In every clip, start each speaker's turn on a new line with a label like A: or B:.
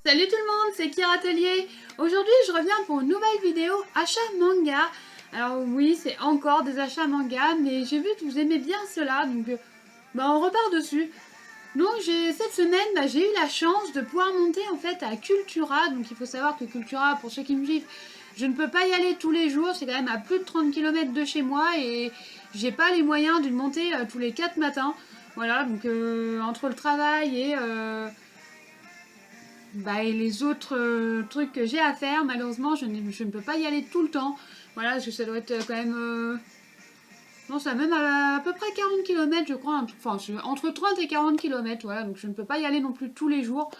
A: Salut tout le monde, c'est Kira Atelier. Aujourd'hui, je reviens pour une nouvelle vidéo achat manga. Alors oui, c'est encore des achats manga, mais j'ai vu que vous aimez bien cela, donc on repart dessus. Donc cette semaine, j'ai eu la chance de pouvoir monter en fait à Cultura. Donc il faut savoir que Cultura, pour ceux qui me suivent, je ne peux pas y aller tous les jours. C'est quand même à plus de 30 km de chez moi et j'ai pas les moyens d'une montée tous les 4 matins. Voilà, donc entre le travail et les autres trucs que j'ai à faire, malheureusement, je ne peux pas y aller tout le temps. Voilà, parce que ça doit être quand même... Non, ça même à peu près 40 km, je crois. Enfin, entre 30 et 40 km, voilà. Donc je ne peux pas y aller non plus tous les jours.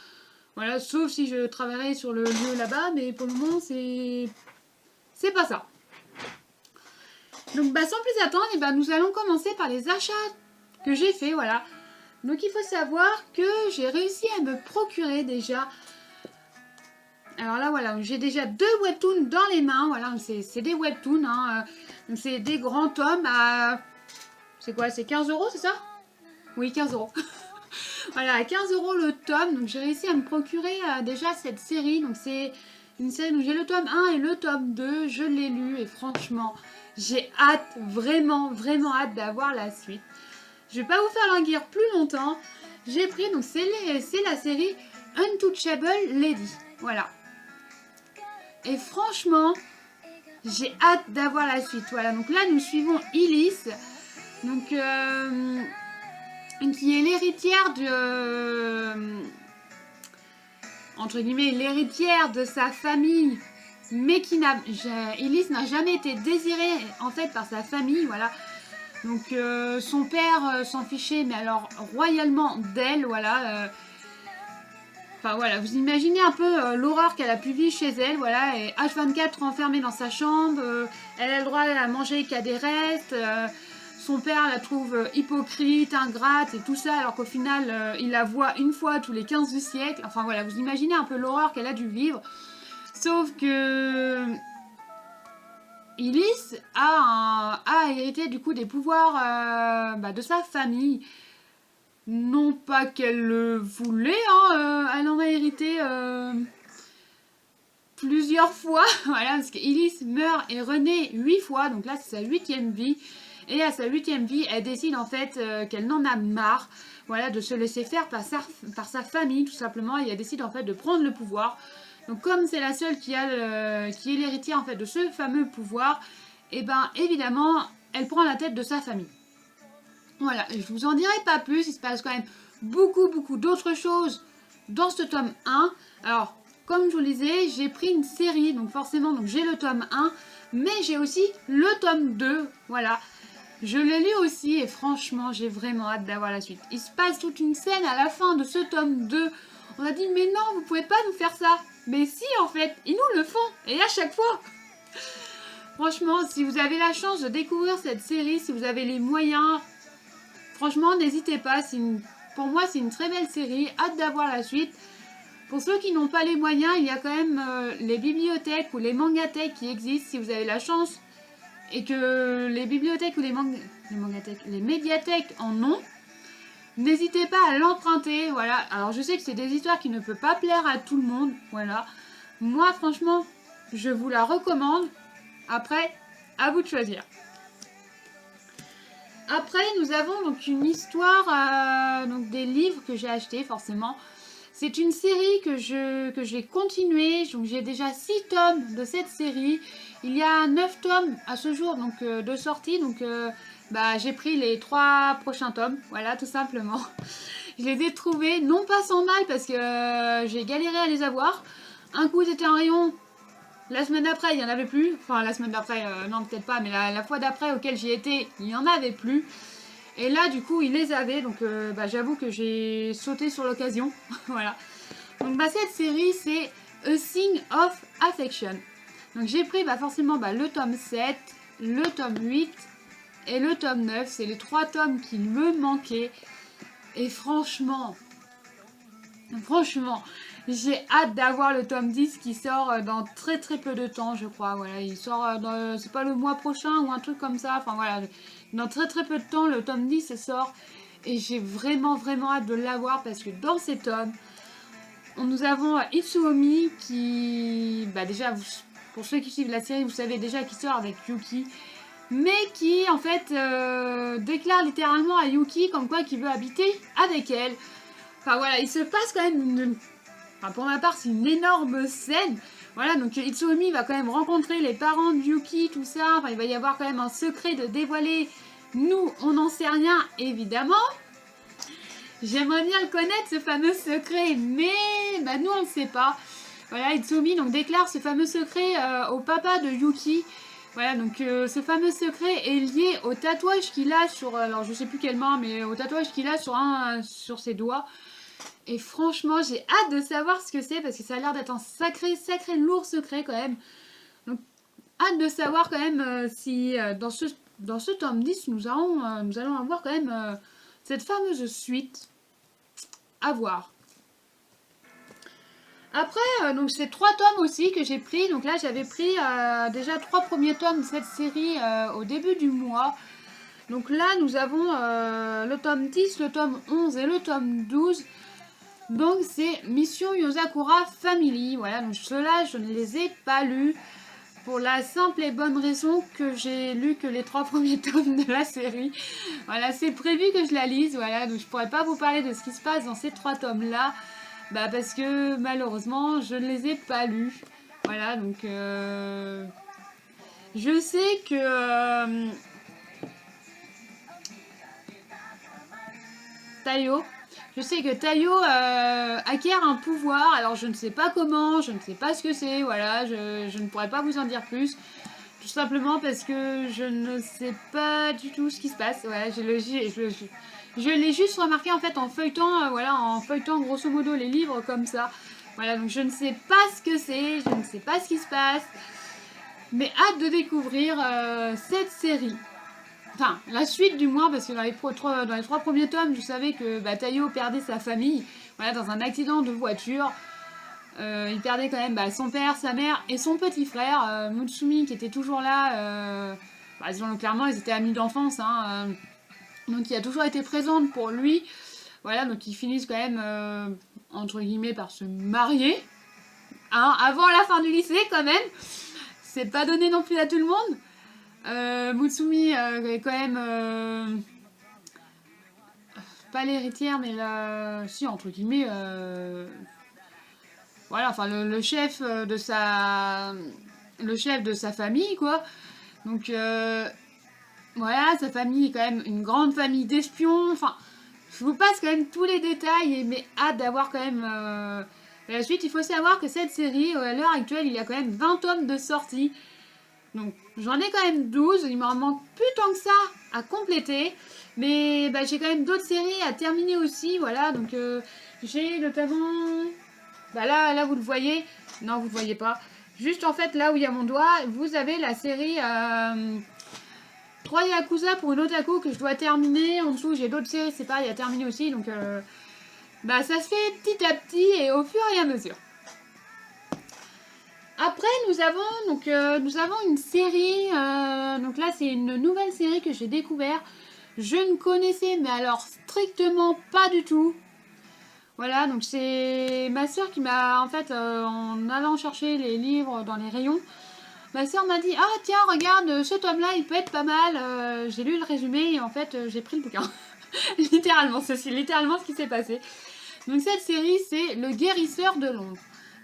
A: Voilà, sauf si je travaillerai sur le lieu là-bas, mais pour le moment, c'est pas ça. Donc, sans plus attendre, nous allons commencer par les achats que j'ai fait, voilà. Donc, il faut savoir que j'ai réussi à me procurer déjà... Alors là, voilà, j'ai déjà 2 webtoons dans les mains. Voilà, c'est des webtoons. C'est des grands tomes à... C'est quoi? C'est 15 €, c'est ça? Oui, 15 €. Voilà, à 15 € le tome. Donc j'ai réussi à me procurer déjà cette série. Donc c'est une série où j'ai le tome 1 et le tome 2. Je l'ai lu et franchement, j'ai hâte, vraiment, vraiment hâte d'avoir la suite. Je vais pas vous faire languir plus longtemps. J'ai pris, donc c'est la série Untouchable Lady. Voilà. Et franchement, j'ai hâte d'avoir la suite. Voilà, donc là, nous suivons Elise, donc, qui est l'héritière de... entre guillemets, l'héritière de sa famille, mais qui n'a... Elise n'a jamais été désirée, en fait, par sa famille, voilà. Donc, son père s'en fichait, mais alors, royalement d'elle, voilà. Enfin voilà, vous imaginez un peu l'horreur qu'elle a pu vivre chez elle, voilà, et H24 enfermée dans sa chambre, elle a le droit à manger qu'à des restes, son père la trouve hypocrite, ingrate et tout ça, alors qu'au final, il la voit une fois tous les 15 du siècle. Enfin voilà, vous imaginez un peu l'horreur qu'elle a dû vivre, sauf que Elise a hérité du coup des pouvoirs de sa famille. Non pas qu'elle le voulait, elle en a hérité plusieurs fois, voilà, parce qu'Elise meurt et renaît 8 fois, donc là c'est sa 8e vie, et à sa 8e vie, elle décide en fait qu'elle n'en a marre, voilà, de se laisser faire par sa famille, tout simplement, et elle décide en fait de prendre le pouvoir. Donc comme c'est la seule qui est l'héritière en fait de ce fameux pouvoir, et évidemment, elle prend la tête de sa famille. Voilà, je vous en dirai pas plus, il se passe quand même beaucoup d'autres choses dans ce tome 1. Alors, comme je vous le disais, j'ai pris une série, donc forcément, j'ai le tome 1, mais j'ai aussi le tome 2, voilà. Je l'ai lu aussi et franchement, j'ai vraiment hâte d'avoir la suite. Il se passe toute une scène à la fin de ce tome 2. On a dit, mais non, vous pouvez pas nous faire ça. Mais si, en fait, ils nous le font, et à chaque fois. Franchement, si vous avez la chance de découvrir cette série, si vous avez les moyens... Franchement, n'hésitez pas, pour moi c'est une très belle série, hâte d'avoir la suite. Pour ceux qui n'ont pas les moyens, il y a quand même les bibliothèques ou les mangathèques qui existent si vous avez la chance et que les bibliothèques ou les médiathèques en ont. N'hésitez pas à l'emprunter, voilà. Alors je sais que c'est des histoires qui ne peuvent pas plaire à tout le monde, voilà. Moi franchement, je vous la recommande. Après, à vous de choisir. Après, nous avons donc une histoire, des livres que j'ai achetés forcément. C'est une série que j'ai continuée, donc j'ai déjà 6 tomes de cette série. Il y a 9 tomes à ce jour donc, de sortie, donc j'ai pris les 3 prochains tomes, voilà tout simplement. Je les ai trouvés, non pas sans mal parce que j'ai galéré à les avoir. Un coup ils étaient en rayon, la semaine d'après, il n'y en avait plus. Enfin, la semaine d'après, non, peut-être pas, mais la fois d'après auquel j'y étais, il n'y en avait plus. Et là, du coup, il les avait. Donc, j'avoue que j'ai sauté sur l'occasion. Voilà. Donc, cette série, c'est A Thing of Affection. Donc, j'ai pris forcément le tome 7, le tome 8 et le tome 9. C'est les 3 tomes qui me manquaient. Et franchement, j'ai hâte d'avoir le tome 10 qui sort dans très peu de temps, je crois. Voilà, il sort c'est pas le mois prochain ou un truc comme ça. Enfin voilà, dans très peu de temps, le tome 10 sort. Et j'ai vraiment hâte de l'avoir parce que dans ces tomes, nous avons Itsuomi qui, bah déjà, pour ceux qui suivent la série, vous savez déjà qu'il sort avec Yuki, mais qui en fait déclare littéralement à Yuki comme quoi qu'il veut habiter avec elle. Enfin voilà, il se passe quand même enfin, pour ma part, c'est une énorme scène. Voilà, donc Itsuomi va quand même rencontrer les parents de Yuki, tout ça. Enfin, il va y avoir quand même un secret de dévoiler. Nous, on n'en sait rien, évidemment. J'aimerais bien le connaître, ce fameux secret, mais bah, nous, on ne sait pas. Voilà, Itsuomi donc, déclare ce fameux secret au papa de Yuki. Voilà, donc ce fameux secret est lié au tatouage qu'il a sur, alors je sais plus quelle main, mais au tatouage qu'il a sur ses doigts. Et franchement, j'ai hâte de savoir ce que c'est, parce que ça a l'air d'être un sacré lourd secret quand même. Donc, hâte de savoir quand même si dans ce tome 10, nous allons avoir quand même cette fameuse suite à voir. Après, donc c'est 3 tomes aussi que j'ai pris. Donc là, j'avais pris déjà 3 premiers tomes de cette série au début du mois. Donc là, nous avons le tome 10, le tome 11 et le tome 12. Donc c'est Mission Yozakura Family. Voilà, donc ceux-là, je ne les ai pas lus. Pour la simple et bonne raison que j'ai lu que les 3 premiers tomes de la série. Voilà, c'est prévu que je la lise. Voilà, donc je pourrais pas vous parler de ce qui se passe dans ces 3 tomes-là. Bah parce que malheureusement, je ne les ai pas lus. Voilà, donc je sais que Taiyo acquiert un pouvoir. Alors je ne sais pas comment, je ne sais pas ce que c'est. Voilà, je ne pourrais pas vous en dire plus. Tout simplement parce que je ne sais pas du tout ce qui se passe. Voilà, je l'ai juste remarqué en fait en feuilletant, en feuilletant grosso modo les livres comme ça. Voilà, donc je ne sais pas ce que c'est, je ne sais pas ce qui se passe. Mais hâte de découvrir cette série. Enfin, la suite du moins, parce que dans les 3 premiers tomes, je savais que Taiyo perdait sa famille, voilà, dans un accident de voiture. Il perdait quand même son père, sa mère et son petit frère, Mutsumi, qui était toujours là. Disons clairement, ils étaient amis d'enfance, hein, donc il a toujours été présente pour lui. Voilà, donc ils finissent quand même, entre guillemets, par se marier, hein, avant la fin du lycée quand même. C'est pas donné non plus à tout le monde. Mutsumi est quand même pas l'héritière, mais si, entre guillemets, voilà, enfin le chef de sa famille, quoi. Donc voilà, sa famille est quand même une grande famille d'espions. Enfin, je vous passe quand même tous les détails, mais hâte d'avoir quand même la suite. Il faut savoir que cette série, à l'heure actuelle, il y a quand même 20 tomes de sortie. Donc j'en ai quand même 12, il m'en manque plus tant que ça à compléter. Mais j'ai quand même d'autres séries à terminer aussi, voilà. Donc j'ai notamment... là vous le voyez. Non, vous le voyez pas. Juste en fait, là où il y a mon doigt, vous avez la série 3 Yakuza pour une otaku que je dois terminer. En dessous, j'ai d'autres séries, c'est pareil, à terminer aussi. Donc ça se fait petit à petit et au fur et à mesure. Après, nous avons une série. Donc là, c'est une nouvelle série que j'ai découvert. Je ne connaissais, mais alors strictement pas du tout. Voilà, donc c'est ma soeur qui m'a, en fait, en allant chercher les livres dans les rayons, ma soeur m'a dit « Ah tiens, regarde, ce tome-là, il peut être pas mal. J'ai lu le résumé et en fait, j'ai pris le bouquin. » Littéralement, c'est littéralement ce qui s'est passé. Donc cette série, c'est Le Guérisseur de l'ombre.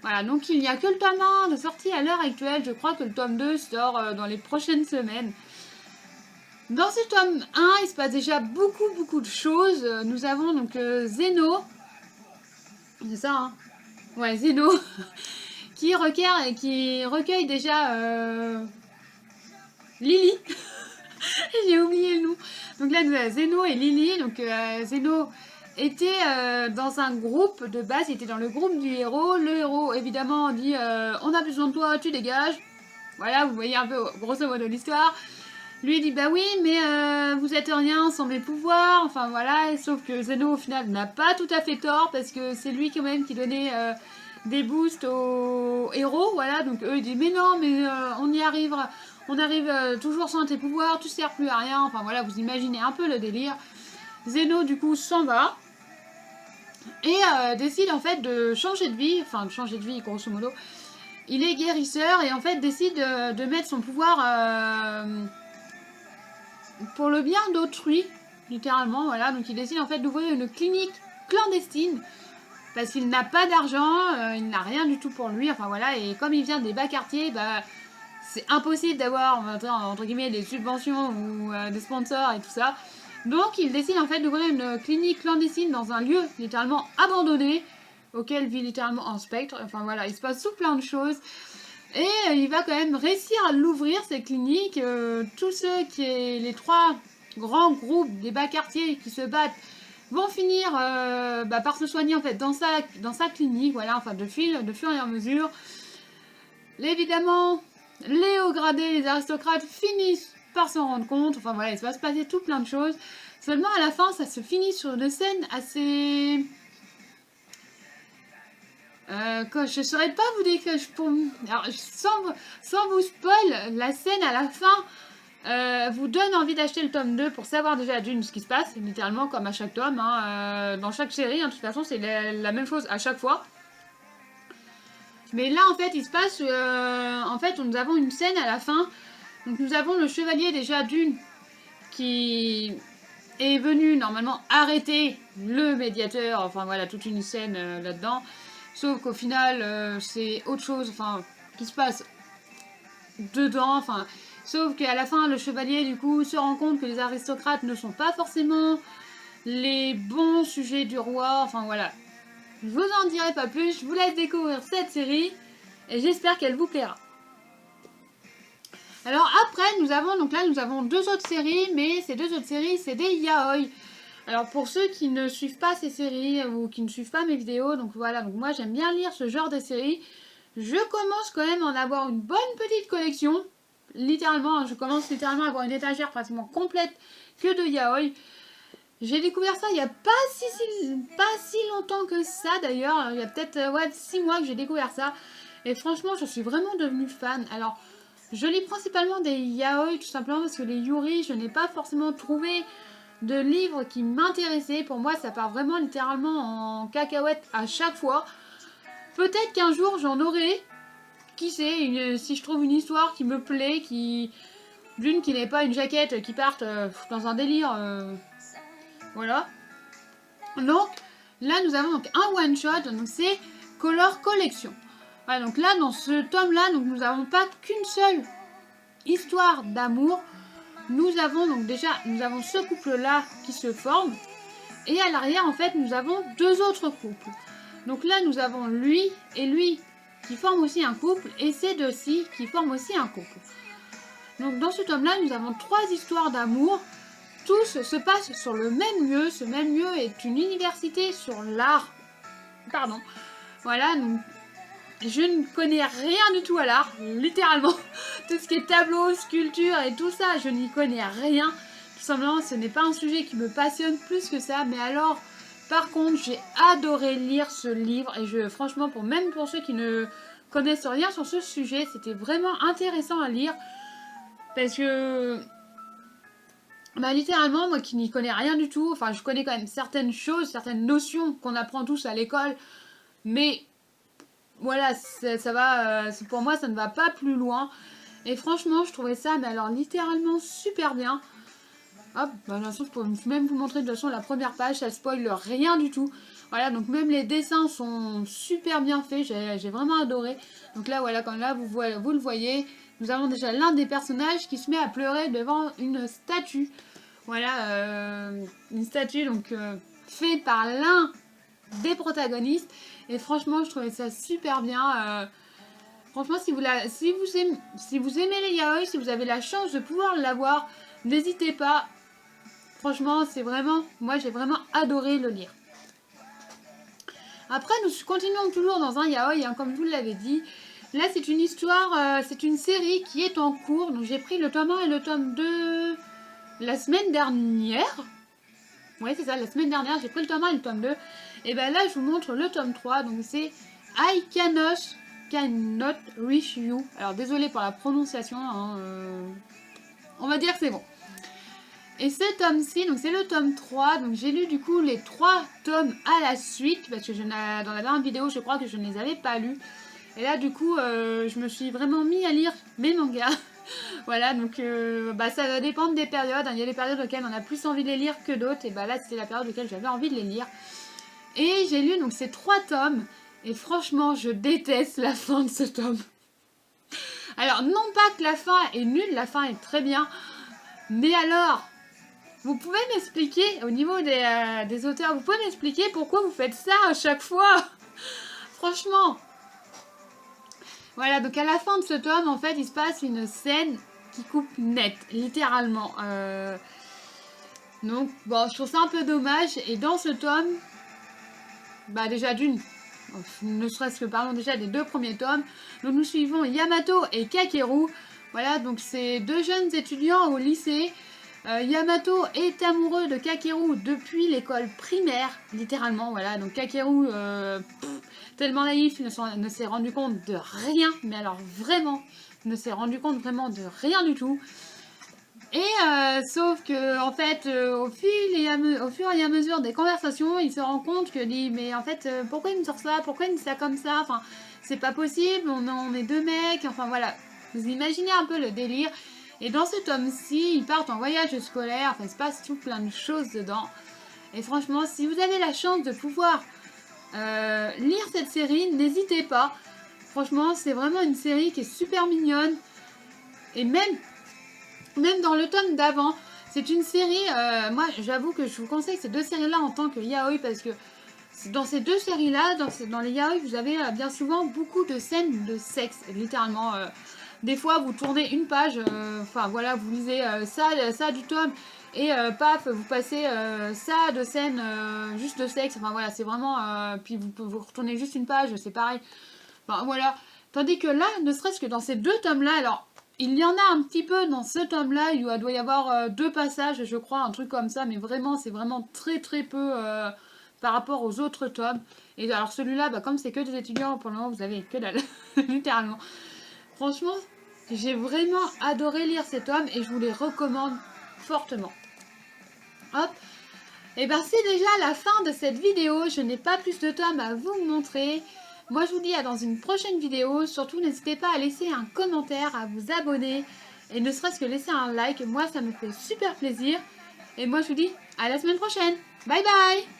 A: Voilà, donc il n'y a que le tome 1 de sortie à l'heure actuelle. Je crois que le tome 2 sort dans les prochaines semaines. Dans ce tome 1, il se passe déjà beaucoup de choses. Nous avons donc Zeno. C'est ça, hein? Ouais, Zeno. qui recueille déjà Lily. J'ai oublié le nom. Donc là, nous avons Zeno et Lily. Donc Zeno était dans un groupe de base, il était dans le groupe du héros. Le héros, évidemment, dit on a besoin de toi, tu dégages. Voilà, vous voyez un peu grosso modo l'histoire. Lui dit bah oui, mais vous êtes rien sans mes pouvoirs. Enfin voilà, sauf que Zeno au final n'a pas tout à fait tort parce que c'est lui quand même qui donnait des boosts aux héros. Voilà, donc eux ils disent mais non, mais on y arrivera. On arrive toujours sans tes pouvoirs, tu sers plus à rien. Enfin voilà, vous imaginez un peu le délire. Zeno du coup s'en va. et décide en fait de changer de vie, enfin de changer de vie grosso modo. Il est guérisseur et en fait décide de mettre son pouvoir pour le bien d'autrui, littéralement, voilà. Donc il décide en fait d'ouvrir une clinique clandestine parce qu'il n'a pas d'argent, il n'a rien du tout pour lui, enfin voilà, et comme il vient des bas quartiers, bah c'est impossible d'avoir entre guillemets des subventions ou des sponsors et tout ça. Donc il décide en fait d'ouvrir une clinique clandestine dans un lieu littéralement abandonné auquel vit littéralement un spectre. Enfin voilà, il se passe tout plein de choses. Et il va quand même réussir à l'ouvrir, cette clinique. Tous ceux les 3 grands groupes des bas quartiers qui se battent vont finir par se soigner en fait dans sa clinique. Voilà, enfin de fur et à mesure. Évidemment, les hauts gradés, les aristocrates finissent par s'en rendre compte. Enfin voilà, il va se passer tout plein de choses. Seulement à la fin, ça se finit sur une scène assez... je ne saurais pas vous décrire. Alors, sans vous spoil, la scène à la fin vous donne envie d'acheter le tome 2 pour savoir déjà d'une ce qui se passe, littéralement comme à chaque tome. Dans chaque série, de toute façon, c'est la même chose à chaque fois. Mais là, en fait, il se passe... en fait, nous avons une scène à la fin. Donc, nous avons le chevalier déjà d'une qui est venu normalement arrêter le médiateur. Enfin, voilà, toute une scène là-dedans. Sauf qu'au final, c'est autre chose, enfin, qui se passe dedans, enfin... Sauf qu'à la fin, le chevalier, du coup, se rend compte que les aristocrates ne sont pas forcément les bons sujets du roi, enfin, voilà. Je vous en dirai pas plus, je vous laisse découvrir cette série, et j'espère qu'elle vous plaira. Alors après, nous avons 2 autres séries, mais ces 2 autres séries, c'est des yaoi. Alors pour ceux qui ne suivent pas ces séries ou qui ne suivent pas mes vidéos, donc voilà, donc moi j'aime bien lire ce genre de séries. Je commence quand même à en avoir une bonne petite collection. Littéralement, je commence littéralement à avoir une étagère pratiquement complète que de yaoi. J'ai découvert ça il n'y a pas si longtemps que ça d'ailleurs. Il y a peut-être 6 mois que j'ai découvert ça. Et franchement, je suis vraiment devenue fan. Alors, je lis principalement des yaoi tout simplement parce que les yuri, je n'ai pas forcément trouvé de livres qui m'intéressaient. Pour moi, ça part vraiment littéralement en cacahuète à chaque fois. Peut-être qu'un jour, j'en aurai. Qui sait, si je trouve une histoire qui me plaît, d'une qui n'est pas une jaquette, qui parte dans un délire. Voilà. Donc, là, nous avons donc un one-shot. Donc, c'est Color Collection. Voilà, donc là, dans ce tome-là, donc nous n'avons pas qu'une seule histoire d'amour. Nous avons ce couple-là qui se forme. Et à l'arrière, en fait, nous avons 2 autres couples. Donc là, nous avons lui et lui qui forment aussi un couple. Et ces deux-ci qui forment aussi un couple. Donc dans ce tome-là, nous avons 3 histoires d'amour. Tous se passent sur le même lieu. Ce même lieu est une université sur l'art. Pardon. Voilà, donc je ne connais rien du tout à l'art, littéralement. Tout ce qui est tableau, sculpture et tout ça, je n'y connais rien. Tout simplement, ce n'est pas un sujet qui me passionne plus que ça. Mais alors, par contre, j'ai adoré lire ce livre. Et franchement, même pour ceux qui ne connaissent rien sur ce sujet, c'était vraiment intéressant à lire. Parce que... littéralement, moi qui n'y connais rien du tout, enfin, je connais quand même certaines choses, certaines notions qu'on apprend tous à l'école. Mais... voilà, ça va, pour moi ça ne va pas plus loin. Et franchement, je trouvais ça, mais alors littéralement super bien. Hop, de toute façon, je peux même vous montrer de toute façon la première page, ça spoil rien du tout. Voilà, donc même les dessins sont super bien faits, j'ai vraiment adoré. Donc là, voilà, comme là, vous le voyez, nous avons déjà l'un des personnages qui se met à pleurer devant une statue. Voilà, une statue donc faite par l'un des protagonistes. Et franchement, je trouvais ça super bien. Franchement, si vous aimez les yaoi, si vous avez la chance de pouvoir l'avoir, n'hésitez pas. Franchement, c'est vraiment... moi, j'ai vraiment adoré le lire. Après, nous continuons toujours dans un yaoi, comme je vous l'avais dit. Là, c'est une histoire, c'est une série qui est en cours. Donc, j'ai pris le tome 1 et le tome 2 la semaine dernière. Oui, c'est ça, la semaine dernière, j'ai pris le tome 1 et le tome 2. Et ben là, je vous montre le tome 3. Donc, c'est I Cannot Reach You. Alors, désolé pour la prononciation. On va dire que c'est bon. Et ce tome-ci, donc c'est le tome 3, donc j'ai lu du coup les 3 tomes à la suite, parce que dans la dernière vidéo, je crois que je ne les avais pas lus. Et là, du coup, je me suis vraiment mis à lire mes mangas. Voilà, donc ça va dépendre des périodes. Il y a des périodes auxquelles on a plus envie de les lire que d'autres, et là, c'était la période auquel j'avais envie de les lire. Et j'ai lu donc ces 3 tomes, et franchement, je déteste la fin de ce tome. Alors, non pas que la fin est nulle, la fin est très bien, mais alors... Vous pouvez m'expliquer, au niveau des auteurs, vous pouvez m'expliquer pourquoi vous faites ça à chaque fois? Franchement. Voilà, donc à la fin de ce tome, en fait, il se passe une scène qui coupe net, littéralement. Donc, bon, je trouve ça un peu dommage. Et dans ce tome, déjà d'une, ne serait-ce que parlons déjà des 2 premiers tomes. Donc nous suivons Yamato et Kakeru. Voilà, donc c'est 2 jeunes étudiants au lycée. Yamato est amoureux de Kakeru depuis l'école primaire, littéralement, voilà, donc Kakeru, tellement naïf, ne s'est rendu compte de rien, mais alors vraiment, ne s'est rendu compte vraiment de rien du tout. Et sauf que, en fait, au fur et à mesure des conversations, il se rend compte que dit, mais en fait, pourquoi il me sort ça, pourquoi il me dit ça comme ça, enfin, c'est pas possible, on est 2 mecs, enfin voilà, vous imaginez un peu le délire. Et dans ce tome-ci, ils partent en voyage scolaire, enfin il se passe tout plein de choses dedans. Et franchement, si vous avez la chance de pouvoir lire cette série, n'hésitez pas. Franchement, c'est vraiment une série qui est super mignonne. Et même dans le tome d'avant, c'est une série, moi j'avoue que je vous conseille ces 2 séries-là en tant que yaoi, parce que dans ces 2 séries-là, dans les yaoi, vous avez bien souvent beaucoup de scènes de sexe, littéralement. Des fois, vous tournez une page, enfin voilà, vous lisez ça du tome, et paf, vous passez ça de scène juste de sexe, enfin voilà, c'est vraiment... puis vous retournez juste une page, c'est pareil. Enfin voilà, tandis que là, ne serait-ce que dans ces 2 tomes-là, alors, il y en a un petit peu dans ce tome-là, il doit y avoir 2 passages, je crois, un truc comme ça, mais vraiment, c'est vraiment très très peu par rapport aux autres tomes. Et alors celui-là, comme c'est que des étudiants, pour le moment, vous avez que dalle, littéralement. Franchement, j'ai vraiment adoré lire ces tomes et je vous les recommande fortement. Hop. Et c'est déjà la fin de cette vidéo. Je n'ai pas plus de tomes à vous montrer. Moi, je vous dis à dans une prochaine vidéo. Surtout, n'hésitez pas à laisser un commentaire, à vous abonner et ne serait-ce que laisser un like. Moi, ça me fait super plaisir. Et moi, je vous dis à la semaine prochaine. Bye bye!